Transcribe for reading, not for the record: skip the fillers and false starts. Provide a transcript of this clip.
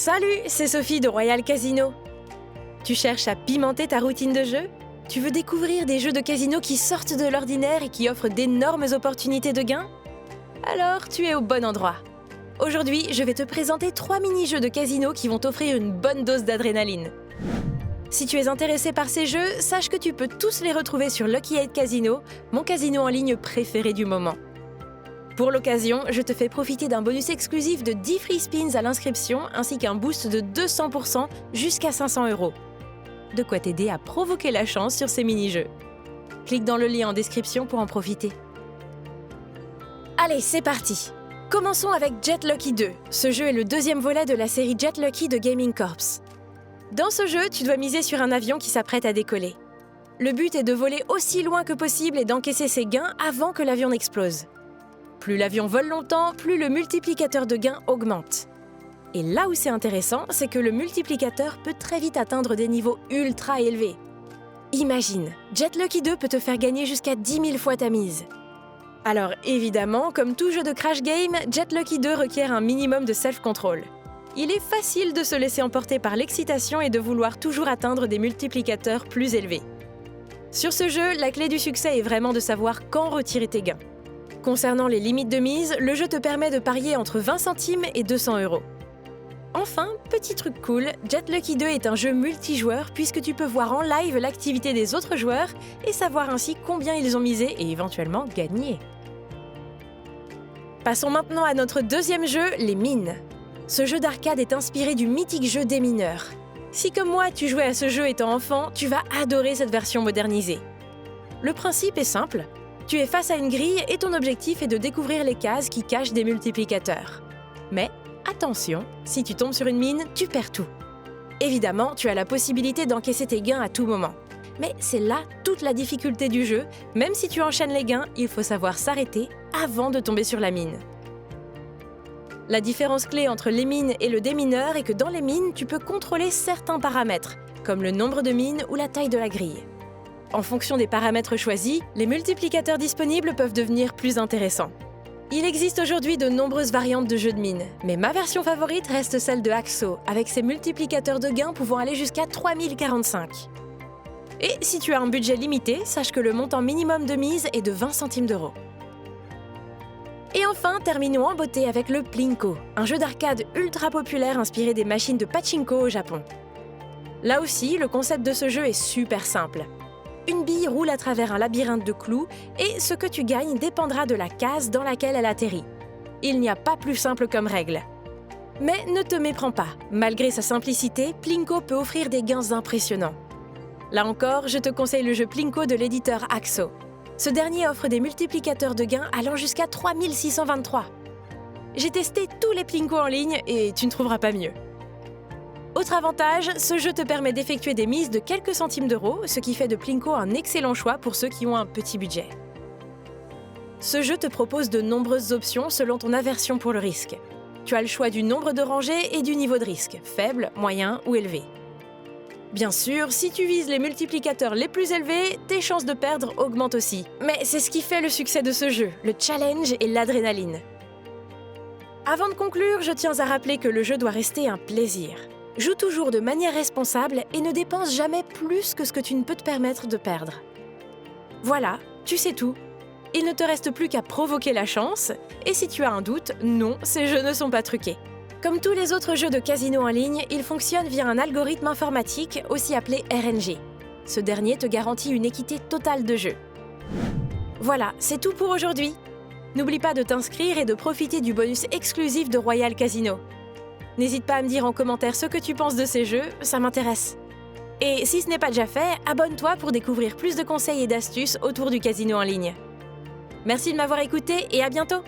Salut, c'est Sophie de Royal Casino. Tu cherches à pimenter ta routine de jeu? Tu veux découvrir des jeux de casino qui sortent de l'ordinaire et qui offrent d'énormes opportunités de gains? Alors, tu es au bon endroit. Aujourd'hui, je vais te présenter 3 mini-jeux de casino qui vont t'offrir une bonne dose d'adrénaline. Si tu es intéressé par ces jeux, sache que tu peux tous les retrouver sur Lucky 8 Casino, mon casino en ligne préféré du moment. Pour l'occasion, je te fais profiter d'un bonus exclusif de 10 free spins à l'inscription ainsi qu'un boost de 200% jusqu'à 500 €. De quoi t'aider à provoquer la chance sur ces mini-jeux. Clique dans le lien en description pour en profiter. Allez, c'est parti! Commençons avec Jet Lucky 2. Ce jeu est le deuxième volet de la série Jet Lucky de Gaming Corps. Dans ce jeu, tu dois miser sur un avion qui s'apprête à décoller. Le but est de voler aussi loin que possible et d'encaisser ses gains avant que l'avion n'explose. Plus l'avion vole longtemps, plus le multiplicateur de gains augmente. Et là où c'est intéressant, c'est que le multiplicateur peut très vite atteindre des niveaux ultra élevés. Imagine, Jet Lucky 2 peut te faire gagner jusqu'à 10 000 fois ta mise. Alors évidemment, comme tout jeu de crash game, Jet Lucky 2 requiert un minimum de self-control. Il est facile de se laisser emporter par l'excitation et de vouloir toujours atteindre des multiplicateurs plus élevés. Sur ce jeu, la clé du succès est vraiment de savoir quand retirer tes gains. Concernant les limites de mise, le jeu te permet de parier entre 20 centimes et 200 €. Enfin, petit truc cool, Jet Lucky 2 est un jeu multijoueur puisque tu peux voir en live l'activité des autres joueurs et savoir ainsi combien ils ont misé et éventuellement gagné. Passons maintenant à notre deuxième jeu, les mines. Ce jeu d'arcade est inspiré du mythique jeu des mineurs. Si comme moi tu jouais à ce jeu étant enfant, tu vas adorer cette version modernisée. Le principe est simple. Tu es face à une grille et ton objectif est de découvrir les cases qui cachent des multiplicateurs. Mais attention, si tu tombes sur une mine, tu perds tout. Évidemment, tu as la possibilité d'encaisser tes gains à tout moment. Mais c'est là toute la difficulté du jeu. Même si tu enchaînes les gains, il faut savoir s'arrêter avant de tomber sur la mine. La différence clé entre les mines et le démineur est que dans les mines, tu peux contrôler certains paramètres, comme le nombre de mines ou la taille de la grille. En fonction des paramètres choisis, les multiplicateurs disponibles peuvent devenir plus intéressants. Il existe aujourd'hui de nombreuses variantes de jeux de mines, mais ma version favorite reste celle de Haxo, avec ses multiplicateurs de gains pouvant aller jusqu'à 3045. Et si tu as un budget limité, sache que le montant minimum de mise est de 20 centimes d'euros. Et enfin, terminons en beauté avec le Plinko, un jeu d'arcade ultra populaire inspiré des machines de pachinko au Japon. Là aussi, le concept de ce jeu est super simple. Une bille roule à travers un labyrinthe de clous et ce que tu gagnes dépendra de la case dans laquelle elle atterrit. Il n'y a pas plus simple comme règle. Mais ne te méprends pas, malgré sa simplicité, Plinko peut offrir des gains impressionnants. Là encore, je te conseille le jeu Plinko de l'éditeur Haxo. Ce dernier offre des multiplicateurs de gains allant jusqu'à 3623. J'ai testé tous les Plinko en ligne et tu ne trouveras pas mieux. Autre avantage, ce jeu te permet d'effectuer des mises de quelques centimes d'euros, ce qui fait de Plinko un excellent choix pour ceux qui ont un petit budget. Ce jeu te propose de nombreuses options selon ton aversion pour le risque. Tu as le choix du nombre de rangées et du niveau de risque, faible, moyen ou élevé. Bien sûr, si tu vises les multiplicateurs les plus élevés, tes chances de perdre augmentent aussi. Mais c'est ce qui fait le succès de ce jeu, le challenge et l'adrénaline. Avant de conclure, je tiens à rappeler que le jeu doit rester un plaisir. Joue toujours de manière responsable et ne dépense jamais plus que ce que tu ne peux te permettre de perdre. Voilà, tu sais tout. Il ne te reste plus qu'à provoquer la chance, et si tu as un doute, non, ces jeux ne sont pas truqués. Comme tous les autres jeux de casino en ligne, ils fonctionnent via un algorithme informatique, aussi appelé RNG. Ce dernier te garantit une équité totale de jeu. Voilà, c'est tout pour aujourd'hui. N'oublie pas de t'inscrire et de profiter du bonus exclusif de Royal Casino. N'hésite pas à me dire en commentaire ce que tu penses de ces jeux, ça m'intéresse. Et si ce n'est pas déjà fait, abonne-toi pour découvrir plus de conseils et d'astuces autour du casino en ligne. Merci de m'avoir écouté et à bientôt!